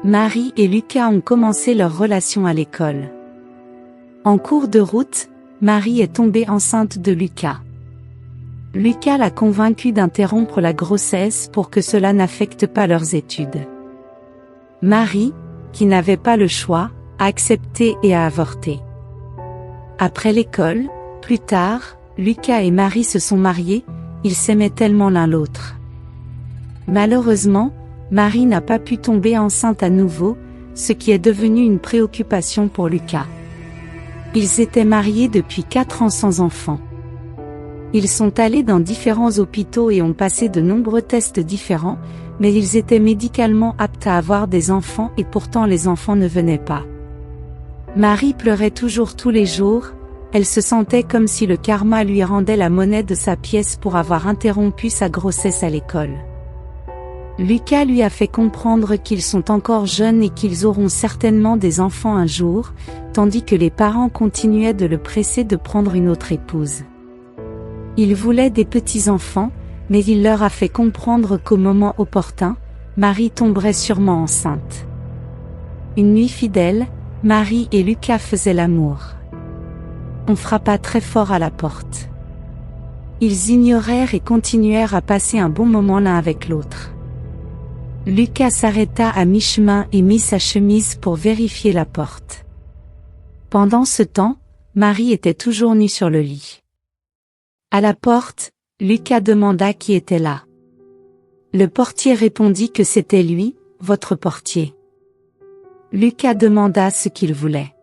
Marie et Lucas ont commencé leur relation à l'école. En cours de route, Marie est tombée enceinte de Lucas. Lucas l'a convaincue d'interrompre la grossesse pour que cela n'affecte pas leurs études. Marie, qui n'avait pas le choix, a accepté et a avorté. Après l'école, plus tard, Lucas et Marie se sont mariés, ils s'aimaient tellement l'un l'autre. Malheureusement, Marie n'a pas pu tomber enceinte à nouveau, ce qui est devenu une préoccupation pour Lucas. Ils étaient mariés depuis 4 ans sans enfant. Ils sont allés dans différents hôpitaux et ont passé de nombreux tests différents, mais ils étaient médicalement aptes à avoir des enfants et pourtant les enfants ne venaient pas. Marie pleurait toujours tous les jours, elle se sentait comme si le karma lui rendait la monnaie de sa pièce pour avoir interrompu sa grossesse à l'école. Lucas lui a fait comprendre qu'ils sont encore jeunes et qu'ils auront certainement des enfants un jour, tandis que les parents continuaient de le presser de prendre une autre épouse. Il voulait des petits-enfants, mais il leur a fait comprendre qu'au moment opportun, Marie tomberait sûrement enceinte. Une nuit fidèle, Marie et Lucas faisaient l'amour. On frappa très fort à la porte. Ils ignorèrent et continuèrent à passer un bon moment l'un avec l'autre. Lucas s'arrêta à mi-chemin et mit sa chemise pour vérifier la porte. Pendant ce temps, Marie était toujours nue sur le lit. À la porte, Lucas demanda qui était là. Le portier répondit que c'était lui, votre portier. Lucas demanda ce qu'il voulait.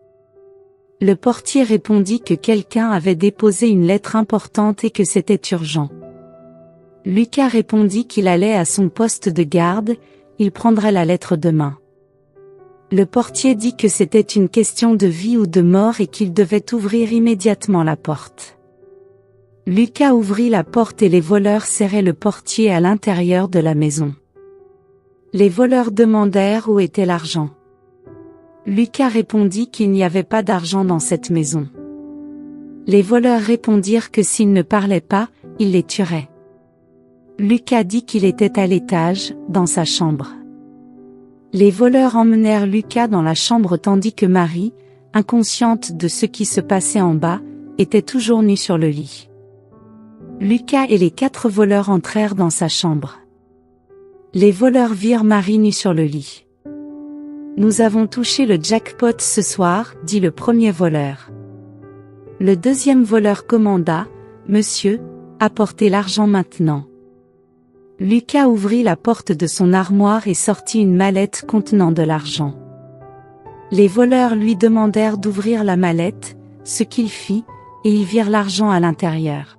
Le portier répondit que quelqu'un avait déposé une lettre importante et que c'était urgent. Lucas répondit qu'il allait à son poste de garde, il prendrait la lettre demain. Le portier dit que c'était une question de vie ou de mort et qu'il devait ouvrir immédiatement la porte. Lucas ouvrit la porte et les voleurs serraient le portier à l'intérieur de la maison. Les voleurs demandèrent où était l'argent. Lucas répondit qu'il n'y avait pas d'argent dans cette maison. Les voleurs répondirent que s'ils ne parlaient pas, ils les tueraient. Lucas dit qu'il était à l'étage, dans sa chambre. Les voleurs emmenèrent Lucas dans la chambre tandis que Marie, inconsciente de ce qui se passait en bas, était toujours nue sur le lit. Lucas et les 4 voleurs entrèrent dans sa chambre. Les voleurs virent Marie nue sur le lit. « Nous avons touché le jackpot ce soir, dit le premier voleur. Le deuxième voleur commanda, « Monsieur, apportez l'argent maintenant. » Lucas ouvrit la porte de son armoire et sortit une mallette contenant de l'argent. Les voleurs lui demandèrent d'ouvrir la mallette, ce qu'il fit, et ils virent l'argent à l'intérieur.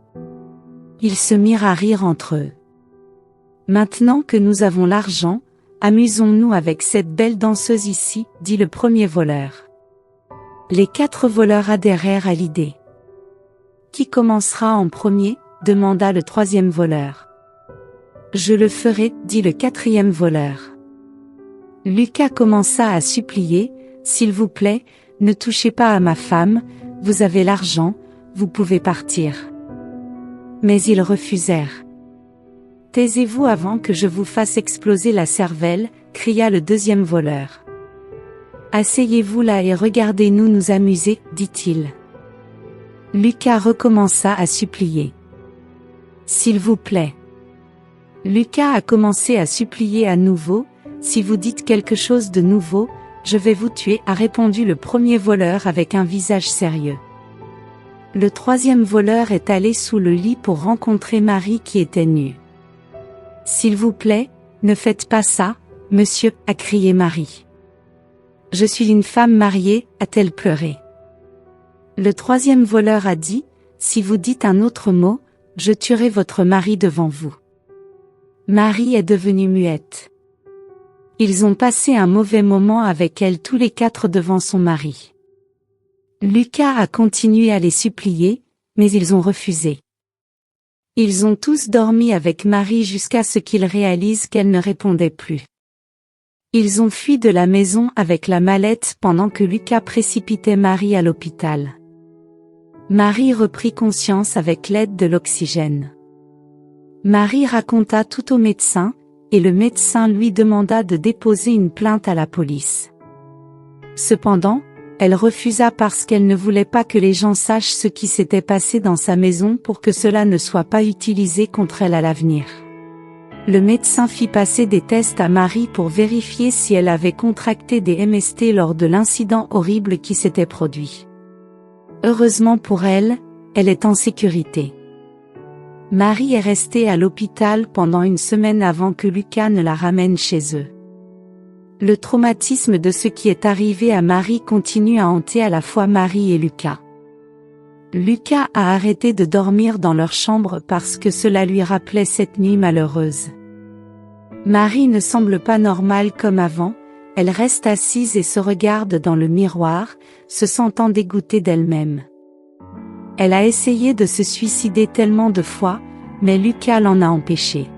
Ils se mirent à rire entre eux. « Maintenant que nous avons l'argent, amusons-nous avec cette belle danseuse ici, dit le premier voleur. » Les 4 voleurs adhérèrent à l'idée. « Qui commencera en premier ?» demanda le troisième voleur. « Je le ferai, dit le 4e voleur. » Lucas commença à supplier, « S'il vous plaît, ne touchez pas à ma femme, vous avez l'argent, vous pouvez partir. » Mais ils refusèrent. « Taisez-vous avant que je vous fasse exploser la cervelle, » cria le deuxième voleur. « Asseyez-vous là et regardez-nous nous amuser, dit-il. » Lucas recommença à supplier. « S'il vous plaît. » Lucas a commencé à supplier à nouveau, « Si vous dites quelque chose de nouveau, je vais vous tuer, » a répondu le premier voleur avec un visage sérieux. Le troisième voleur est allé sous le lit pour rencontrer Marie qui était nue. « S'il vous plaît, ne faites pas ça, monsieur, » a crié Marie. « Je suis une femme mariée, » a-t-elle pleuré. Le troisième voleur a dit, « Si vous dites un autre mot, je tuerai votre mari devant vous. » Marie est devenue muette. Ils ont passé un mauvais moment avec elle tous les 4 devant son mari. Lucas a continué à les supplier, mais ils ont refusé. Ils ont tous dormi avec Marie jusqu'à ce qu'ils réalisent qu'elle ne répondait plus. Ils ont fui de la maison avec la mallette pendant que Lucas précipitait Marie à l'hôpital. Marie reprit conscience avec l'aide de l'oxygène. Marie raconta tout au médecin, et le médecin lui demanda de déposer une plainte à la police. Cependant, elle refusa parce qu'elle ne voulait pas que les gens sachent ce qui s'était passé dans sa maison pour que cela ne soit pas utilisé contre elle à l'avenir. Le médecin fit passer des tests à Marie pour vérifier si elle avait contracté des MST lors de l'incident horrible qui s'était produit. Heureusement pour elle, elle est en sécurité. Marie est restée à l'hôpital pendant une semaine avant que Lucas ne la ramène chez eux. Le traumatisme de ce qui est arrivé à Marie continue à hanter à la fois Marie et Lucas. Lucas a arrêté de dormir dans leur chambre parce que cela lui rappelait cette nuit malheureuse. Marie ne semble pas normale comme avant, elle reste assise et se regarde dans le miroir, se sentant dégoûtée d'elle-même. Elle a essayé de se suicider tellement de fois, mais Lucas l'en a empêchée.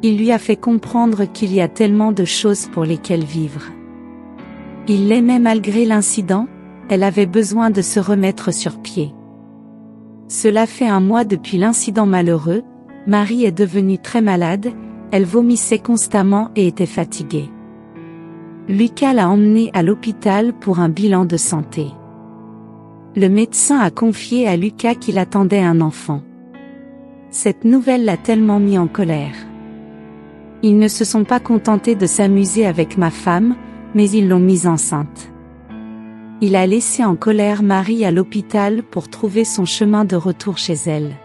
Il lui a fait comprendre qu'il y a tellement de choses pour lesquelles vivre. Il l'aimait malgré l'incident, elle avait besoin de se remettre sur pied. Cela fait 1 mois depuis l'incident malheureux, Marie est devenue très malade, elle vomissait constamment et était fatiguée. Lucas l'a emmenée à l'hôpital pour un bilan de santé. Le médecin a confié à Lucas qu'il attendait un enfant. Cette nouvelle l'a tellement mis en colère. Ils ne se sont pas contentés de s'amuser avec ma femme, mais ils l'ont mise enceinte. Il a laissé en colère Marie à l'hôpital pour trouver son chemin de retour chez elle.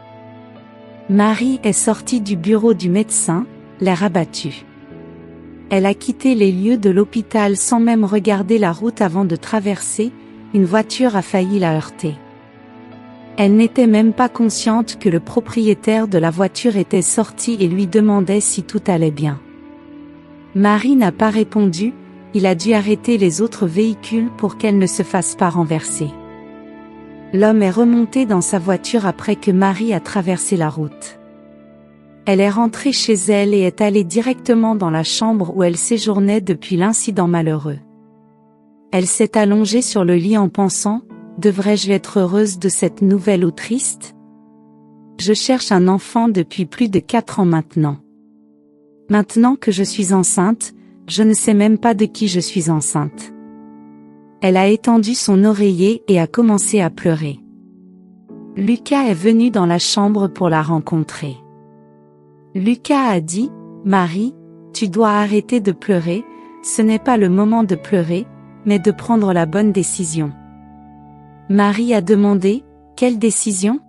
Marie est sortie du bureau du médecin, l'air abattue. Elle a quitté les lieux de l'hôpital sans même regarder la route avant de traverser, une voiture a failli la heurter. Elle n'était même pas consciente que le propriétaire de la voiture était sorti et lui demandait si tout allait bien. Marie n'a pas répondu, il a dû arrêter les autres véhicules pour qu'elle ne se fasse pas renverser. L'homme est remonté dans sa voiture après que Marie a traversé la route. Elle est rentrée chez elle et est allée directement dans la chambre où elle séjournait depuis l'incident malheureux. Elle s'est allongée sur le lit en pensant, devrais-je être heureuse de cette nouvelle ou triste? Je cherche un enfant depuis plus de 4 ans maintenant. Maintenant que je suis enceinte, je ne sais même pas de qui je suis enceinte. Elle a étendu son oreiller et a commencé à pleurer. Lucas est venu dans la chambre pour la rencontrer. Lucas a dit, « Marie, tu dois arrêter de pleurer, ce n'est pas le moment de pleurer, mais de prendre la bonne décision. » Marie a demandé, « Quelle décision ?»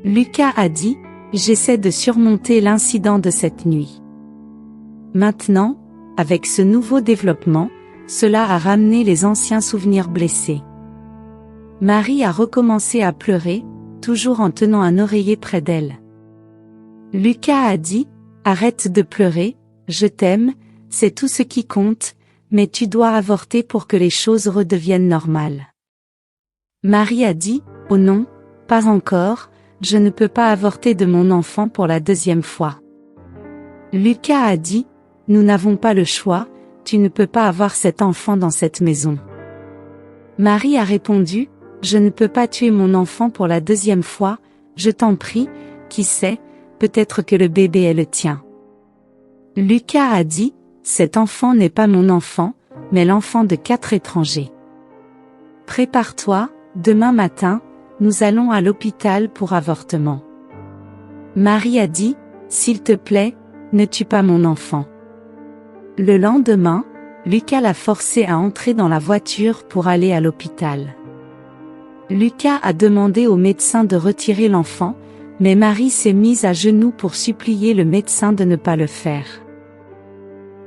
Lucas a dit, « J'essaie de surmonter l'incident de cette nuit. » Maintenant, avec ce nouveau développement, cela a ramené les anciens souvenirs blessés. Marie a recommencé à pleurer, toujours en tenant un oreiller près d'elle. Lucas a dit, « Arrête de pleurer, je t'aime, c'est tout ce qui compte, mais tu dois avorter pour que les choses redeviennent normales. » Marie a dit, « Oh non, pas encore, je ne peux pas avorter de mon enfant pour la 2e fois. » Lucas a dit, « Nous n'avons pas le choix, tu ne peux pas avoir cet enfant dans cette maison. » Marie a répondu, « Je ne peux pas tuer mon enfant pour la 2e fois, je t'en prie, qui sait, peut-être que le bébé est le tien. » Lucas a dit, « Cet enfant n'est pas mon enfant, mais l'enfant de 4 étrangers. Prépare-toi, demain matin, nous allons à l'hôpital pour avortement. » Marie a dit, « S'il te plaît, ne tue pas mon enfant. » Le lendemain, Lucas l'a forcé à entrer dans la voiture pour aller à l'hôpital. Lucas a demandé au médecin de retirer l'enfant, mais Marie s'est mise à genoux pour supplier le médecin de ne pas le faire.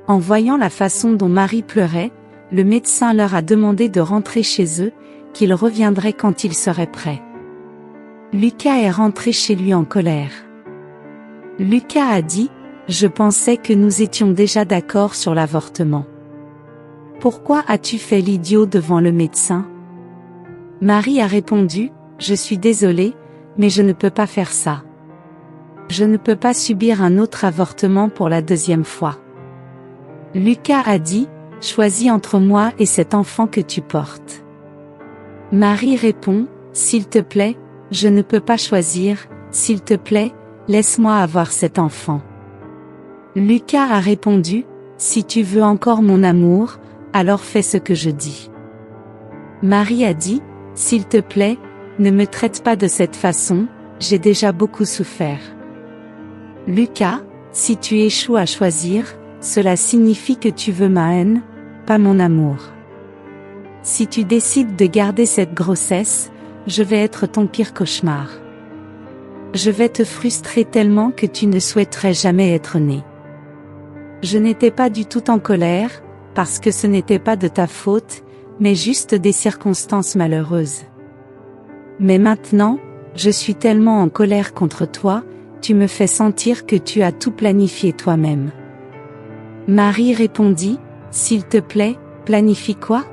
En voyant la façon dont Marie pleurait, le médecin leur a demandé de rentrer chez eux, qu'ils reviendraient quand ils seraient prêts. Lucas est rentré chez lui en colère. Lucas a dit, « Je pensais que nous étions déjà d'accord sur l'avortement. Pourquoi as-tu fait l'idiot devant le médecin ?» Marie a répondu, « Je suis désolée, mais je ne peux pas faire ça. Je ne peux pas subir un autre avortement pour la 2e fois. » Lucas a dit, « Choisis entre moi et cet enfant que tu portes. » Marie répond, « S'il te plaît, je ne peux pas choisir, s'il te plaît, laisse-moi avoir cet enfant. » Lucas a répondu, « Si tu veux encore mon amour, alors fais ce que je dis. » Marie a dit, « S'il te plaît, ne me traite pas de cette façon, j'ai déjà beaucoup souffert. » Lucas, si tu échoues à choisir, cela signifie que tu veux ma haine, pas mon amour. Si tu décides de garder cette grossesse, je vais être ton pire cauchemar. Je vais te frustrer tellement que tu ne souhaiterais jamais être né. Je n'étais pas du tout en colère, parce que ce n'était pas de ta faute, mais juste des circonstances malheureuses. Mais maintenant, je suis tellement en colère contre toi, tu me fais sentir que tu as tout planifié toi-même. Marie répondit, « S'il te plaît, planifie quoi ? »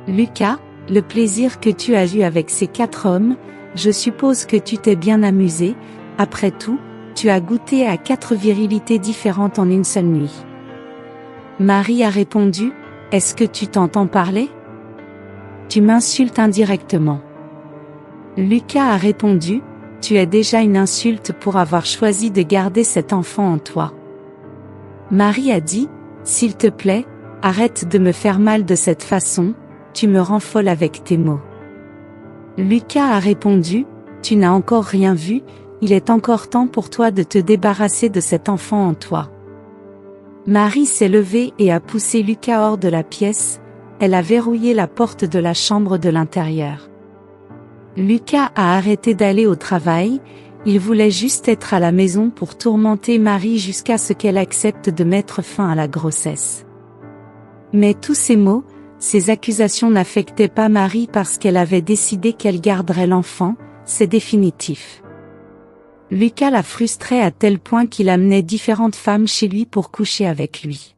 Lucas, le plaisir que tu as eu avec ces 4 hommes, je suppose que tu t'es bien amusé, après tout, tu as goûté à 4 virilités différentes en une seule nuit. Marie a répondu, « Est-ce que tu t'entends parler ? Tu m'insultes indirectement. » Lucas a répondu, « Tu es déjà une insulte pour avoir choisi de garder cet enfant en toi. » Marie a dit, « S'il te plaît, arrête de me faire mal de cette façon, tu me rends folle avec tes mots. » Lucas a répondu, « Tu n'as encore rien vu, il est encore temps pour toi de te débarrasser de cet enfant en toi. » Marie s'est levée et a poussé Lucas hors de la pièce, elle a verrouillé la porte de la chambre de l'intérieur. Lucas a arrêté d'aller au travail, il voulait juste être à la maison pour tourmenter Marie jusqu'à ce qu'elle accepte de mettre fin à la grossesse. Mais tous ces mots, ces accusations n'affectaient pas Marie parce qu'elle avait décidé qu'elle garderait l'enfant, c'est définitif. Lucas la frustrait à tel point qu'il amenait différentes femmes chez lui pour coucher avec lui.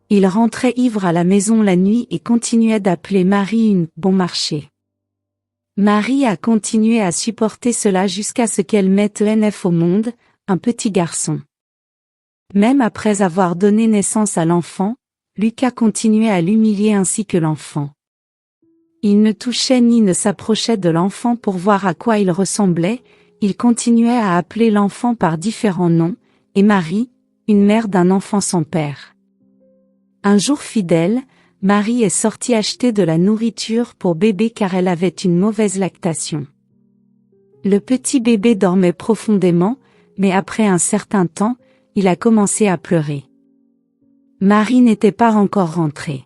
Il rentrait ivre à la maison la nuit et continuait d'appeler Marie une « bon marché ». Marie a continué à supporter cela jusqu'à ce qu'elle mette ENF au monde, un petit garçon. Même après avoir donné naissance à l'enfant, Lucas continuait à l'humilier ainsi que l'enfant. Il ne touchait ni ne s'approchait de l'enfant pour voir à quoi il ressemblait, il continuait à appeler l'enfant par différents noms, et Marie, une mère d'un enfant sans père. Un jour fidèle, Marie est sortie acheter de la nourriture pour bébé car elle avait une mauvaise lactation. Le petit bébé dormait profondément, mais après un certain temps, il a commencé à pleurer. Marie n'était pas encore rentrée.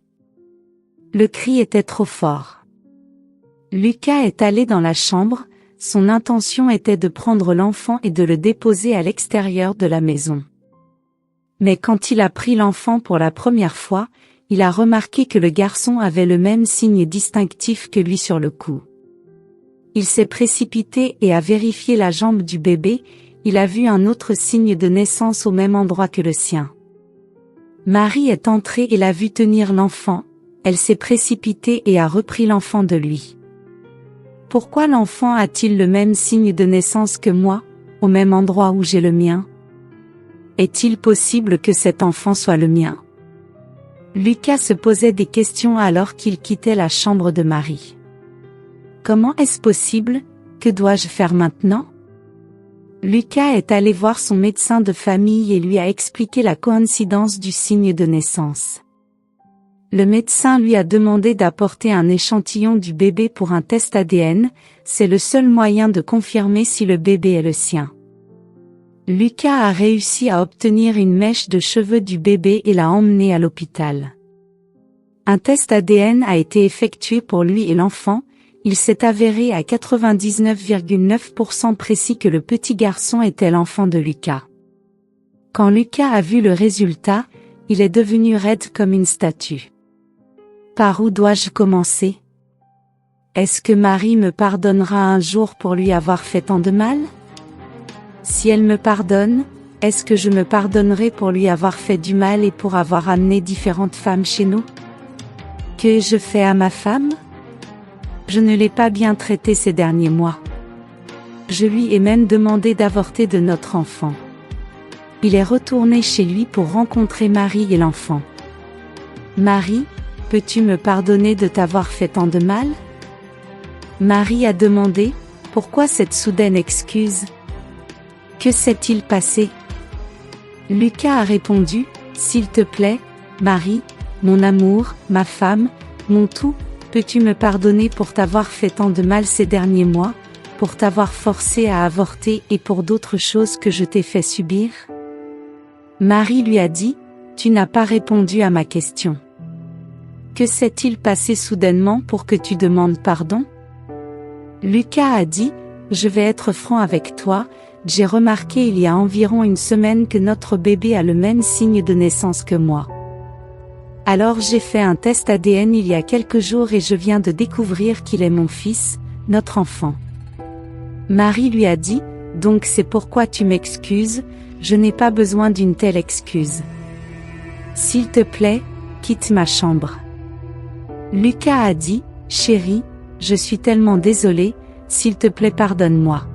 Le cri était trop fort. Lucas est allé dans la chambre, son intention était de prendre l'enfant et de le déposer à l'extérieur de la maison. Mais quand il a pris l'enfant pour la première fois, il a remarqué que le garçon avait le même signe distinctif que lui sur le cou. Il s'est précipité et a vérifié la jambe du bébé, il a vu un autre signe de naissance au même endroit que le sien. Marie est entrée et l'a vu tenir l'enfant, elle s'est précipitée et a repris l'enfant de lui. Pourquoi l'enfant a-t-il le même signe de naissance que moi, au même endroit où j'ai le mien ? Est-il possible que cet enfant soit le mien ? Lucas se posait des questions alors qu'il quittait la chambre de Marie. Comment est-ce possible ? Que dois-je faire maintenant ? Lucas est allé voir son médecin de famille et lui a expliqué la coïncidence du signe de naissance. Le médecin lui a demandé d'apporter un échantillon du bébé pour un test ADN, c'est le seul moyen de confirmer si le bébé est le sien. Lucas a réussi à obtenir une mèche de cheveux du bébé et l'a emmené à l'hôpital. Un test ADN a été effectué pour lui et l'enfant, il s'est avéré à 99,9% précis que le petit garçon était l'enfant de Lucas. Quand Lucas a vu le résultat, il est devenu raide comme une statue. Par où dois-je commencer ? Est-ce que Marie me pardonnera un jour pour lui avoir fait tant de mal ? Si elle me pardonne, est-ce que je me pardonnerai pour lui avoir fait du mal et pour avoir amené différentes femmes chez nous ? Qu'ai-je fait à ma femme ? Je ne l'ai pas bien traitée ces derniers mois. Je lui ai même demandé d'avorter de notre enfant. Il est retourné chez lui pour rencontrer Marie et l'enfant. Marie, peux-tu me pardonner de t'avoir fait tant de mal ? Marie a demandé, pourquoi cette soudaine excuse ? Que s'est-il passé ? Lucas a répondu, s'il te plaît, Marie, mon amour, ma femme, mon tout, peux-tu me pardonner pour t'avoir fait tant de mal ces derniers mois, pour t'avoir forcé à avorter et pour d'autres choses que je t'ai fait subir? Marie lui a dit, tu n'as pas répondu à ma question. Que s'est-il passé soudainement pour que tu demandes pardon? Lucas a dit, je vais être franc avec toi, j'ai remarqué il y a environ une semaine que notre bébé a le même signe de naissance que moi. Alors j'ai fait un test ADN il y a quelques jours et je viens de découvrir qu'il est mon fils, notre enfant. Marie lui a dit, donc c'est pourquoi tu m'excuses, je n'ai pas besoin d'une telle excuse. S'il te plaît, quitte ma chambre. Lucas a dit, chérie, je suis tellement désolé, s'il te plaît pardonne-moi.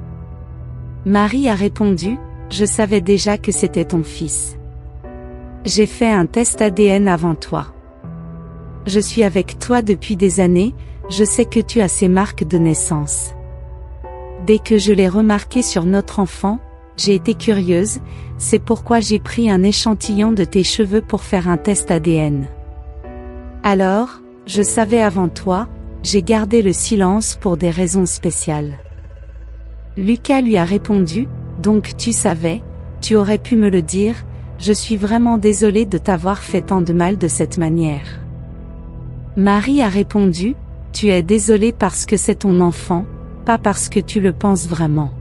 Marie a répondu, je savais déjà que c'était ton fils. J'ai fait un test ADN avant toi. Je suis avec toi depuis des années, je sais que tu as ces marques de naissance. Dès que je l'ai remarqué sur notre enfant, j'ai été curieuse, c'est pourquoi j'ai pris un échantillon de tes cheveux pour faire un test ADN. Alors, je savais avant toi, j'ai gardé le silence pour des raisons spéciales. Lucas lui a répondu, donc tu savais, tu aurais pu me le dire, je suis vraiment désolée de t'avoir fait tant de mal de cette manière. Marie a répondu, tu es désolée parce que c'est ton enfant, pas parce que tu le penses vraiment.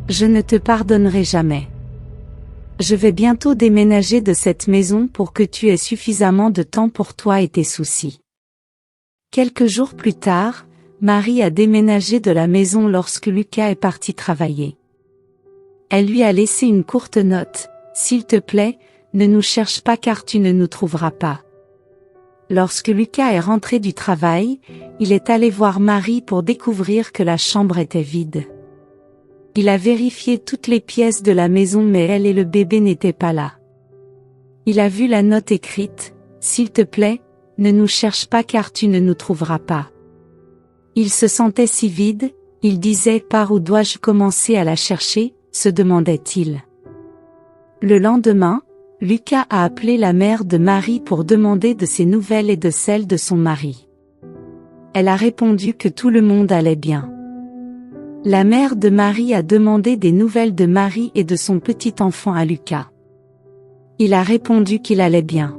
Je ne te pardonnerai jamais. Je vais bientôt déménager de cette maison pour que tu aies suffisamment de temps pour toi et tes soucis. Quelques jours plus tard, Marie a déménagé de la maison lorsque Lucas est parti travailler. Elle lui a laissé une courte note, s'il te plaît, ne nous cherche pas car tu ne nous trouveras pas. Lorsque Lucas est rentré du travail, il est allé voir Marie pour découvrir que la chambre était vide. Il a vérifié toutes les pièces de la maison mais elle et le bébé n'étaient pas là. Il a vu la note écrite, s'il te plaît, ne nous cherche pas car tu ne nous trouveras pas. Il se sentait si vide, il disait par où dois-je commencer à la chercher, se demandait-il. Le lendemain, Lucas a appelé la mère de Marie pour demander de ses nouvelles et de celles de son mari. Elle a répondu que tout le monde allait bien. La mère de Marie a demandé des nouvelles de Marie et de son petit enfant à Lucas. Il a répondu qu'il allait bien.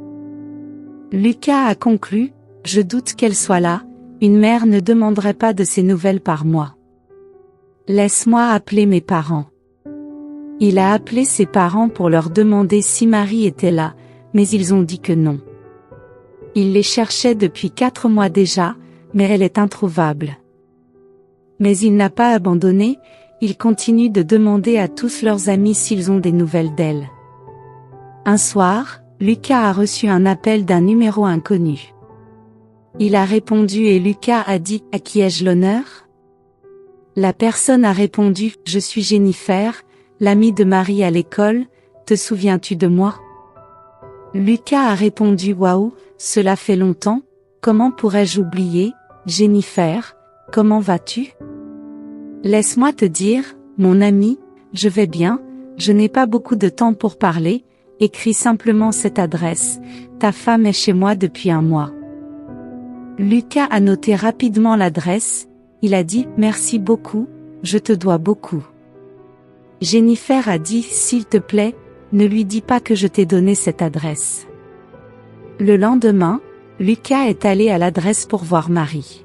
Lucas a conclu, je doute qu'elle soit là, une mère ne demanderait pas de ses nouvelles par moi. Laisse-moi appeler mes parents. Il a appelé ses parents pour leur demander si Marie était là, mais ils ont dit que non. Il les cherchait depuis 4 mois déjà, mais elle est introuvable. Mais il n'a pas abandonné, il continue de demander à tous leurs amis s'ils ont des nouvelles d'elle. Un soir, Lucas a reçu un appel d'un numéro inconnu. Il a répondu et Lucas a dit « À qui ai-je l'honneur ?» La personne a répondu « Je suis Jennifer, l'amie de Marie à l'école, te souviens-tu de moi ?» Lucas a répondu « Waouh, cela fait longtemps, comment pourrais-je oublier, Jennifer, comment vas-tu ?» Laisse-moi te dire, mon ami, je vais bien, je n'ai pas beaucoup de temps pour parler, écris simplement cette adresse, ta femme est chez moi depuis 1 mois. Lucas a noté rapidement l'adresse, il a dit « Merci beaucoup, je te dois beaucoup. » Jennifer a dit « S'il te plaît, ne lui dis pas que je t'ai donné cette adresse. » Le lendemain, Lucas est allé à l'adresse pour voir Marie.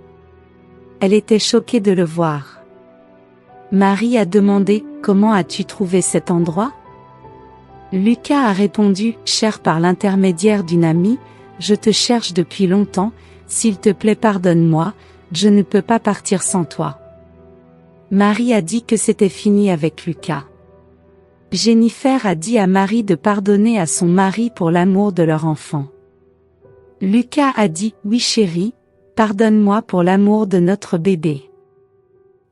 Elle était choquée de le voir. Marie a demandé « Comment as-tu trouvé cet endroit ?» Lucas a répondu « Cher par l'intermédiaire d'une amie, je te cherche depuis longtemps, s'il te plaît pardonne-moi, je ne peux pas partir sans toi. » Marie a dit que c'était fini avec Lucas. Jennifer a dit à Marie de pardonner à son mari pour l'amour de leur enfant. Lucas a dit « Oui chérie, pardonne-moi pour l'amour de notre bébé. »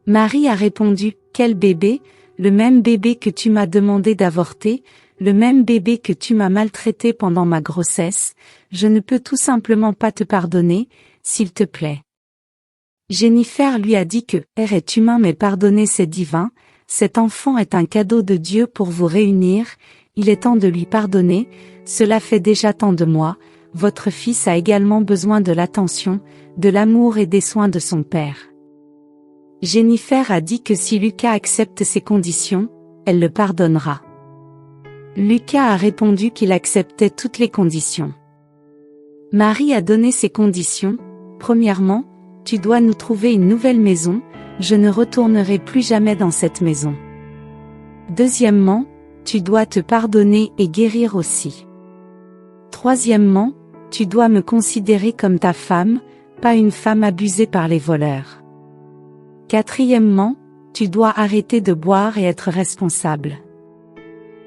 Marie a répondu « Quel bébé, le même bébé que tu m'as demandé d'avorter, le même bébé que tu m'as maltraité pendant ma grossesse, je ne peux tout simplement pas te pardonner, s'il te plaît. » Jennifer lui a dit que « est humain mais pardonner c'est divin, cet enfant est un cadeau de Dieu pour vous réunir, il est temps de lui pardonner, cela fait déjà tant de mois, votre fils a également besoin de l'attention, de l'amour et des soins de son père. Jennifer a dit que si Lucas accepte ces conditions, elle le pardonnera. Lucas a répondu qu'il acceptait toutes les conditions. Marie a donné ses conditions. Premièrement, tu dois nous trouver une nouvelle maison, je ne retournerai plus jamais dans cette maison. Deuxièmement, tu dois te pardonner et guérir aussi. Troisièmement, tu dois me considérer comme ta femme, pas une femme abusée par les voleurs. Quatrièmement, tu dois arrêter de boire et être responsable.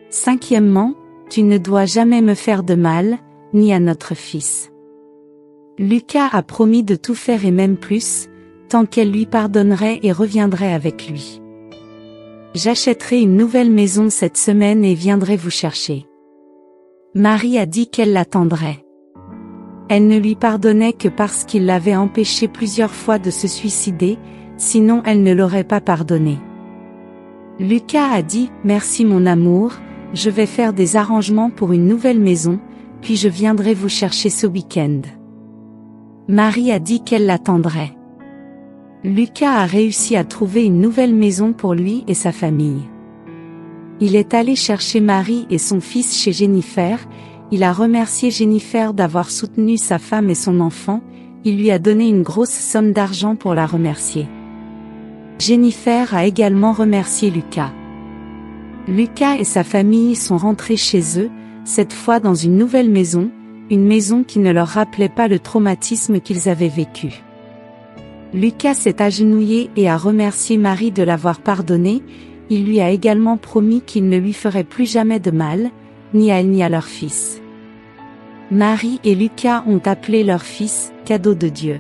Cinquièmement, tu ne dois jamais me faire de mal, ni à notre fils. Lucas a promis de tout faire et même plus, tant qu'elle lui pardonnerait et reviendrait avec lui. J'achèterai une nouvelle maison cette semaine et viendrai vous chercher. Marie a dit qu'elle l'attendrait. Elle ne lui pardonnait que parce qu'il l'avait empêchée plusieurs fois de se suicider, sinon elle ne l'aurait pas pardonné. Lucas a dit « Merci mon amour, je vais faire des arrangements pour une nouvelle maison, puis je viendrai vous chercher ce week-end. » Marie a dit qu'elle l'attendrait. Lucas a réussi à trouver une nouvelle maison pour lui et sa famille. Il est allé chercher Marie et son fils chez Jennifer, il a remercié Jennifer d'avoir soutenu sa femme et son enfant, il lui a donné une grosse somme d'argent pour la remercier. Jennifer a également remercié Lucas. Lucas et sa famille sont rentrés chez eux, cette fois dans une nouvelle maison, une maison qui ne leur rappelait pas le traumatisme qu'ils avaient vécu. Lucas s'est agenouillé et a remercié Marie de l'avoir pardonné, il lui a également promis qu'il ne lui ferait plus jamais de mal, ni à elle ni à leur fils. Marie et Lucas ont appelé leur fils « cadeau de Dieu ».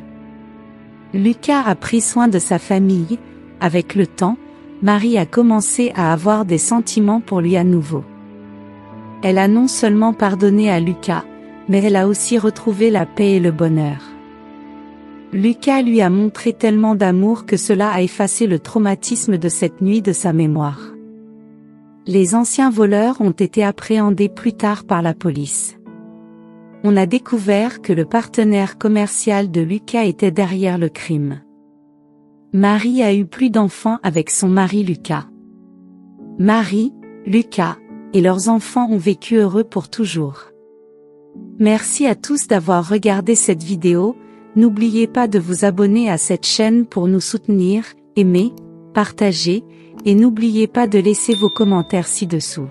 Lucas a pris soin de sa famille, avec le temps, Marie a commencé à avoir des sentiments pour lui à nouveau. Elle a non seulement pardonné à Lucas, mais elle a aussi retrouvé la paix et le bonheur. Lucas lui a montré tellement d'amour que cela a effacé le traumatisme de cette nuit de sa mémoire. Les anciens voleurs ont été appréhendés plus tard par la police. On a découvert que le partenaire commercial de Lucas était derrière le crime. Marie a eu plus d'enfants avec son mari Lucas. Marie, Lucas et leurs enfants ont vécu heureux pour toujours. Merci à tous d'avoir regardé cette vidéo. N'oubliez pas de vous abonner à cette chaîne pour nous soutenir, aimer, partager, et n'oubliez pas de laisser vos commentaires ci-dessous.